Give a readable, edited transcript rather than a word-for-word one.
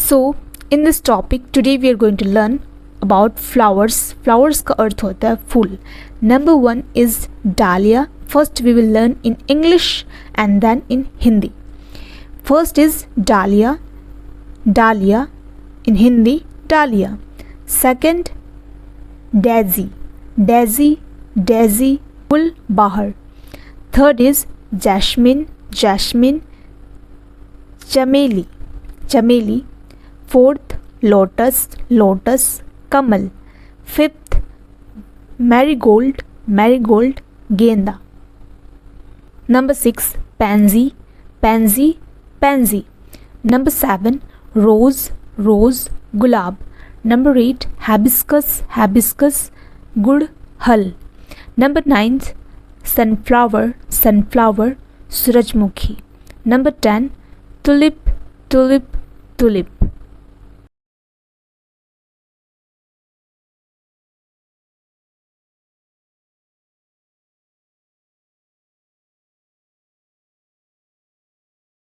So in this topic today we are going to learn about flowers. Flowers का अर्थ होता है फूल. Number 1 is dahlia. First we will learn in English and then in Hindi. First is dahlia. Dahlia in Hindi dahlia. Second daisy. Daisy, daisy, फूल बाहर. Third is jasmine. Jasmine, चमेली, चमेली. Fourth lotus. Lotus, कमल. Fifth marigold. Marigold, गेंदा. Number 6 pansy. Pansy, pansy. Number 7 rose. Rose, गुलाब. Number 8 hibiscus. Hibiscus, गुड़हल. Number 9 sunflower. Sunflower, सूरजमुखी. Number 10 tulip. Tulip, tulip.